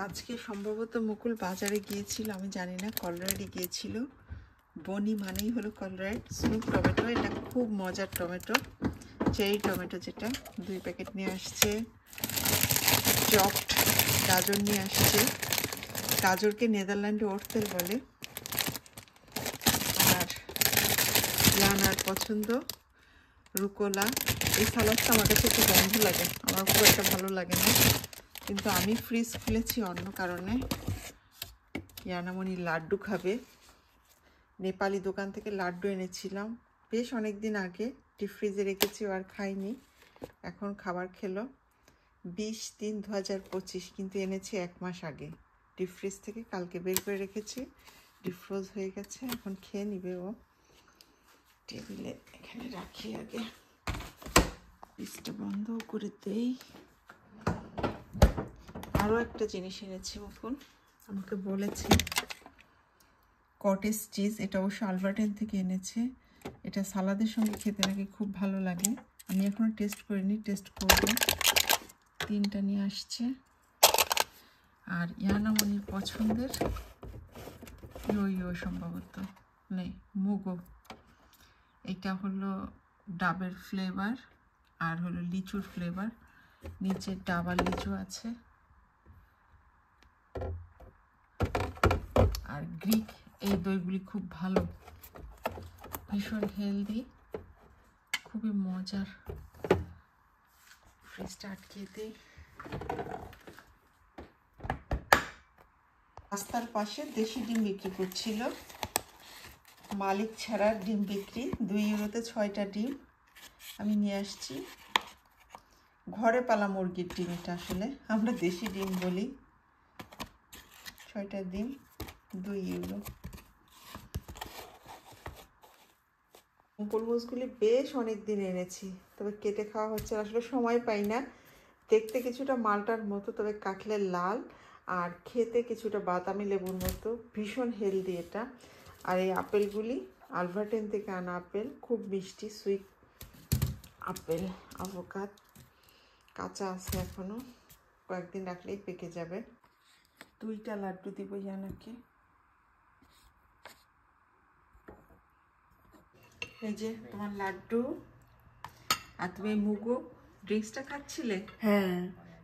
আজকে সম্ভবত মুকুল বাজারে গিয়েছিল, আমি জানি না, কলরাডি গিয়েছিল। বনি মানেই হলো কলরাইড। স্মুথ টমেটো, এটা খুব মজার টমেটো, চেরি টমেটো, যেটা 2 প্যাকেট নিয়ে আসছে। চপড গাজর নিয়ে আসছে। গাজরকে নেদারল্যান্ডে ওরতেল বলে। আর ইয়ানার পছন্দ রুকোলা। এই সালাদটা আমার কাছে একটু গন্ধ লাগে, আমার খুব একটা ভালো লাগে না, কিন্তু আমি ফ্রিজ খুলেছি অন্য কারণে। ইয়ানামণি লাড্ডু খাবে। নেপালি দোকান থেকে লাড্ডু এনেছিলাম বেশ অনেক দিন আগে, ডিপ ফ্রিজে রেখেছি, আর খাইনি, এখন খাবার খেলো। 20/3/2025, কিন্তু এনেছি 1 মাস আগে ডিপ ফ্রিজ থেকে। কালকে বের করে রেখেছি, ডিপ ফ্রোজ হয়ে গেছে, এখন খেয়ে নিবে ও। টেবিলে এখানে রাখি, আগে ফ্রিজটা বন্ধ করে দেই। আরও একটা জিনিস এনেছি মুকুল, আমাকে বলেছে কটেজ চিজ। এটা অবশ্য আলবার্টেন থেকে এনেছে। এটা সালাদের সঙ্গে খেতে নাকি খুব ভালো লাগে। আমি এখনো টেস্ট করিনি, টেস্ট করব। 3টা নিয়ে আসছে। আর ইয়ানামণির পছন্দের ইয়ো সম্ভবত নেই, মুগো। এটা হলো ডাবের ফ্লেভার আর হলো লিচুর ফ্লেভার। নিচে ডাব আর লিচু আছে। আর গ্রিক এই দইগুলি খুব ভালো, ভীষণ হেলদি, খুবই মজার। ফ্রিজটা আটকে দিই। রাস্তার পাশে দেশি ডিম বিক্রি করছিল, মালিক ছাড়া ডিম বিক্রি। 2 ইউরোতে 6টা ডিম আমি নিয়ে আসছি। ঘরে পালা মুরগির ডিম, এটা আসলে আমরা দেশি ডিম বলি। 6টা ডিম 2 ইউরো। তরমুজগুলি বেশ অনেক দিন এনেছি, তবে কেটে খাওয়া হচ্ছে, আসলে সময় পাই না। দেখতে কিছুটা মালটার মতো, তবে কাটলে লাল, আর খেতে কিছুটা বাদামি লেবুর মতো, ভীষণ হেলদি এটা। আর এই আপেলগুলি আলবার্টেন থেকে আনা আপেল, খুব মিষ্টি সুইট আপেল। আভোকাড কাঁচা আছে এখনো, কয়েকদিন রাখলেই পেকে যাবে। 2টা লাড্ডু দিব ইয়ানাকে। এই যে তোমার লাড্ডু। আর তুমি মুগো ড্রিঙ্কসটা খাচ্ছিলে? হ্যাঁ,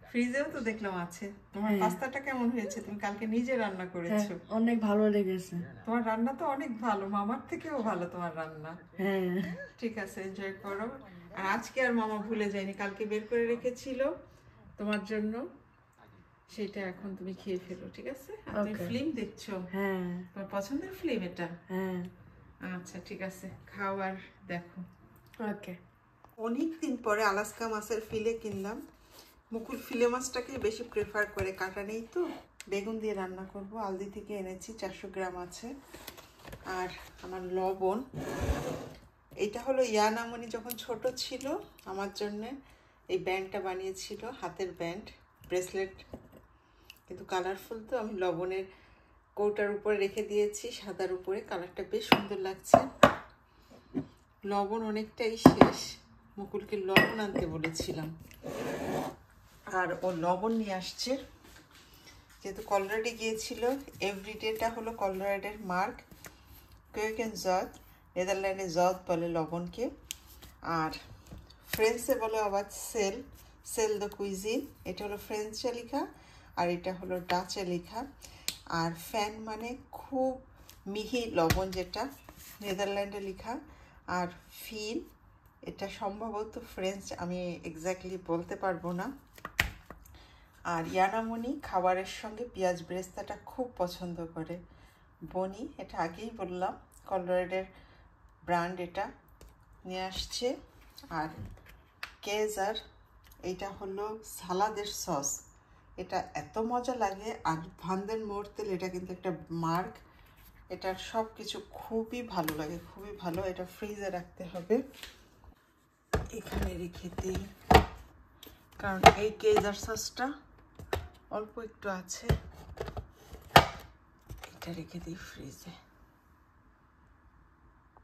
ফ্রিজেও তো দেখলাম আছে। তোমার পাস্তাটা কেমন হয়েছে? তুমি কালকে নিজে রান্না করেছো। অনেক ভালো লেগেছে। তোমার রান্না তো অনেক ভালো, মামার থেকেও ভালো তোমার রান্না। হ্যাঁ, ঠিক আছে, এনজয় করো। আর আজকে আর মামা ভুলে যায়নি, কালকে বের করে রেখেছিল তোমার জন্য, সেটা এখন তুমি খেয়ে ফেলো, ঠিক আছে? তুমি ফিল্ম দেখছো? হ্যাঁ। তোমার পছন্দের ফিল্ম এটা? হ্যাঁ। আচ্ছা ঠিক আছে, খাও আর দেখো। ওকে। অনেকদিন পরে আলাস্কা মাছের ফিলে কিনলাম। মুকুল ফিলে মাছটাকে বেশি প্রেফার করে, কাটা নেই তো। বেগুন দিয়ে রান্না করব। আলদি থেকে এনেছি, 400 গ্রাম আছে। আর আমার লবণ। এটা হলো ইয়ানামণি যখন ছোট ছিল আমার জন্য এই ব্যান্ডটা বানিয়েছিল, হাতের ব্যান্ড, ব্রেসলেট, কিন্তু কালারফুল। তো আমি লবণের কৌটার উপরে রেখে দিয়েছি, সাদার উপরে। কালারটা বেশ সুন্দর লাগছে। লবণ অনেকটাই শেষ, মুকুলকে লবণ আনতে বলেছিলাম, আর ও লবণ নিয়ে আসছে। যেহেতু কলরাডি গিয়েছিল, এভরিডেটা হলো কলরাডের মার্ক, কুয়েকেন জদ, নেদারল্যান্ডে জদ বলে লবণকে, আর ফ্রেঞ্চে বলে আবার সেল, সেল দ্য কুইজিন। এটা হলো ফ্রেঞ্চে লেখা, আর এটা হলো ডাচে লেখা। আর ফ্যান মানে খুব মিহি লবণ, যেটা নেদারল্যান্ডে লেখা। আর ফিল, এটা সম্ভবত ফ্রেঞ্চ, আমি এক্স্যাক্টলি বলতে পারবো না। আর ইয়ানামণি খাবারের সঙ্গে পেঁয়াজ ব্রেস্তাটা খুব পছন্দ করে। বনি, এটা আগেই বললাম, কলরাডের ব্র্যান্ড, এটা নিয়ে আসছে। আর কেজার, এইটা হলো সালাদের সস, এটা এত মজা লাগে। আর ভান্দেন মোরতেল, এটা কিন্তু একটা মার্ক, এটার সব কিছু খুবই ভালো লাগে, খুবই ভালো। এটা ফ্রিজে রাখতে হবে, এখানে রেখে দিই, কারণ এই কেজার সসটা অল্প একটু আছে। এটা রেখে দিই ফ্রিজে।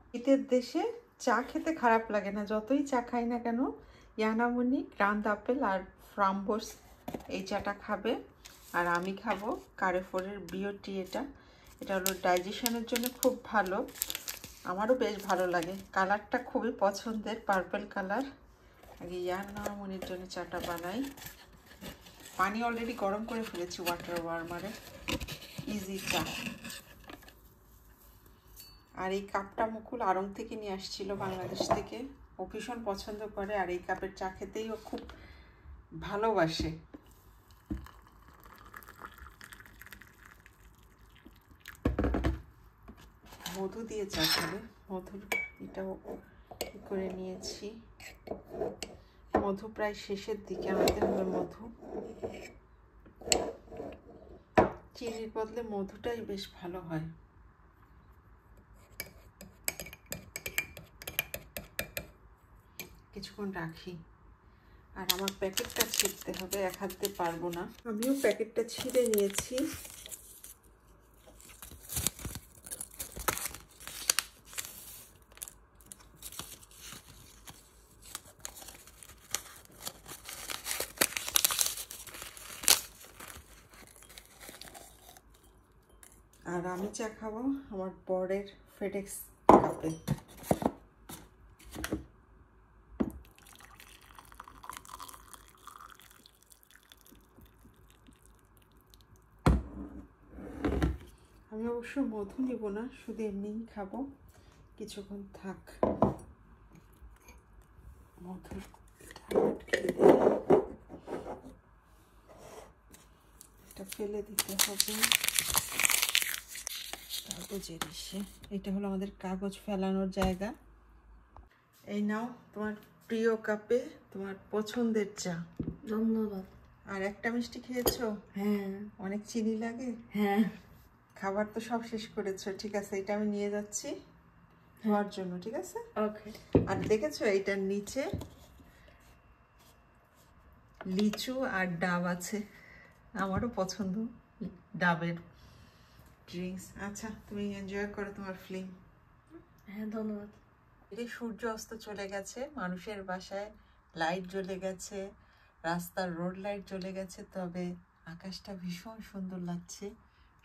শীতের দেশে চা খেতে খারাপ লাগে না, যতই চা খাই না কেন। ইয়ানামণি গ্রান্ড আপেল আর ফ্রাম্বোস এই চাটা খাবে। আর আমি খাবো কারেফোরের বিওটি। এটা হলো ডাইজেশনের জন্য খুব ভালো, আমারও বেশ ভালো লাগে। কালারটা খুবই পছন্দের, পার্পল কালার। আগে ইয়ান্নামনির জন্য চাটা বানাই। পানি অলরেডি গরম করে ফেলেছি ওয়াটার ওয়ার্মারে। ইজি চা। আর এই কাপটা মুকুল আড়ং থেকে নিয়ে আসছিল, বাংলাদেশ থেকে। ও ভীষণ পছন্দ করে, আর এই কাপের চা খেতেই ও খুব ভালোবাসে। মধু দিয়ে চা খাবে। মধুর এটাও করে নিয়েছি। মধু প্রায় শেষের দিকে আনতে হবে। মধু, চিনির বদলে মধুটাই বেশ ভালো হয়। কিছুক্ষণ রাখি। আর আমার প্যাকেটটা ছিঁড়তে হবে, এক হাতে পারবো না। আমিও প্যাকেটটা ছিঁড়ে নিয়েছি। আর আমি চা খাবো আমার বরের ফেডেক্স কাপে। আমি অবশ্য মধু নিব না, শুধু এমনিই খাবো। কিছুক্ষণ থাক। মধুর এটা ফেলে দিতে হবে। কাগজের ইসে, এটা হলো আমাদের কাগজ ফেলানোর জায়গা। এই নাও তোমার প্রিয় কাপে তোমার পছন্দের চা। ধন্যবাদ। আর একটা মিষ্টি খেয়েছো? হ্যাঁ। অনেক চিনি লাগে? হ্যাঁ। খাবার তো সব শেষ করেছো, ঠিক আছে। এটা আমি নিয়ে যাচ্ছি খাওয়ার জন্য, ঠিক আছে? ওকে। আর দেখেছো এইটার নিচে লিচু আর ডাব আছে, আমারও পছন্দ ডাবের ড্রিঙ্কস। আচ্ছা, তুমি এনজয় করো তোমার ফিল্ম। হ্যাঁ, ধন্যবাদ। এই সূর্য অস্ত চলে গেছে, মানুষের বাসায় লাইট জ্বলে গেছে, রাস্তার রোড লাইট জ্বলে গেছে, তবে আকাশটা ভীষণ সুন্দর লাগছে।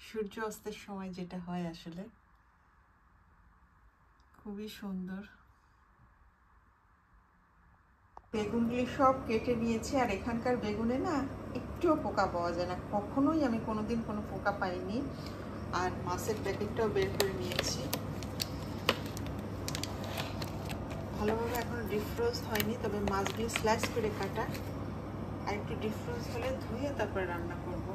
সূর্য অস্তের সময় যেটা হয় আসলে খুবই সুন্দর। বেগুনগুলি সব কেটে নিয়েছি। আর এখানকার বেগুনে না একটুও পোকা পাওয়া যায় না, কখনোই আমি কোনোদিন কোনো পোকা পাইনি। আর মাছের প্যাকেটটাও বের করে নিয়েছি। ভালোভাবে এখন ডিফ্রোস্ট হয়নি, তবে মাছগুলি স্লাইস করে কাটা। আর একটু ডিফ্রোস্ট হলে ধুয়ে তারপরে রান্না করব।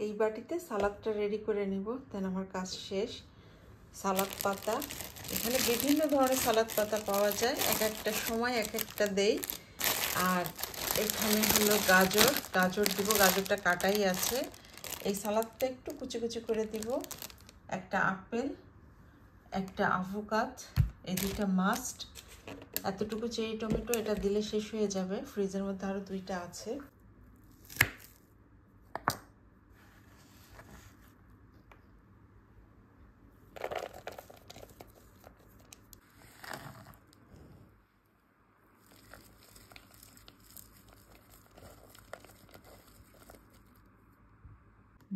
এই বাটিতে সালাদটা রেডি করে নিব, দেন আমার কাজ শেষ। সালাদ পাতা, এখানে বিভিন্ন ধরনের সালাদ পাতা পাওয়া যায়, এক একটা সময় এক একটা দেই। আর এখানে হলো গাজর, গাজর দিব, গাজরটা কাটাই আছে। এই সালাদটা একটু কুচি কুচি করে দিব। একটা আপেল, একটা আভোকাড, এই দুইটা মাস্ট। এতটুকু চেরি টমেটো, এটা দিলে শেষ হয়ে যাবে। ফ্রিজের মধ্যে আরও দুইটা আছে।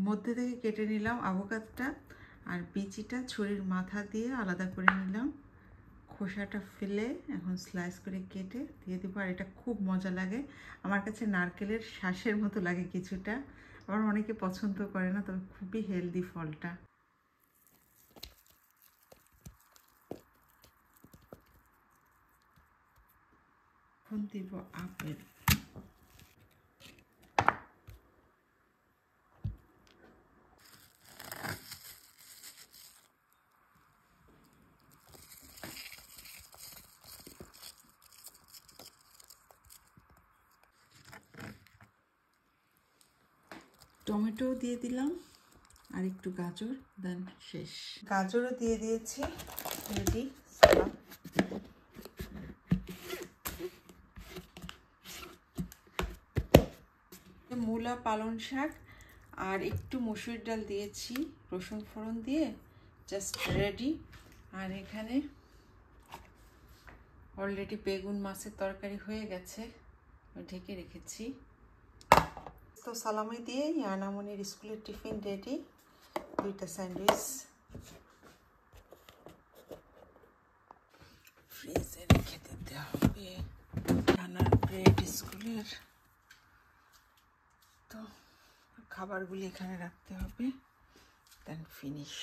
মধ্যে থেকে কেটে নিলাম আভোকাডটা, আর বিচিটা ছুরির মাথা দিয়ে আলাদা করে নিলাম। খোসাটা ফেলে এখন স্লাইস করে কেটে দিয়ে দেবো। আর এটা খুব মজা লাগে, আমার কাছে নারকেলের শ্বাসের মতো লাগে কিছুটা। আবার অনেকে পছন্দ করে না, তবে খুবই হেলদি ফলটা। এখন দিব আপেল। টমেটো দিয়ে দিলাম, আর একটু গাজর, দেন শেষ। গাজরও দিয়ে দিয়েছি। রেডি সালাদ। মূলা, পালং শাক আর একটু মসুর ডাল দিয়েছি রসুন ফোড়ন দিয়ে, জাস্ট রেডি। আর এখানে অলরেডি বেগুন মাছের তরকারি হয়ে গেছে, ঢেকে রেখেছি। তো সালামি দিয়ে ইয়ানামনির স্কুলের টিফিন রেডি, 2টা স্যান্ডউইচ ফ্রিজে রেখে দিতে হবে। রান্নার ব্রেড স্কুলের, তো খাবারগুলি এখানে রাখতে হবে, দেন ফিনিশ।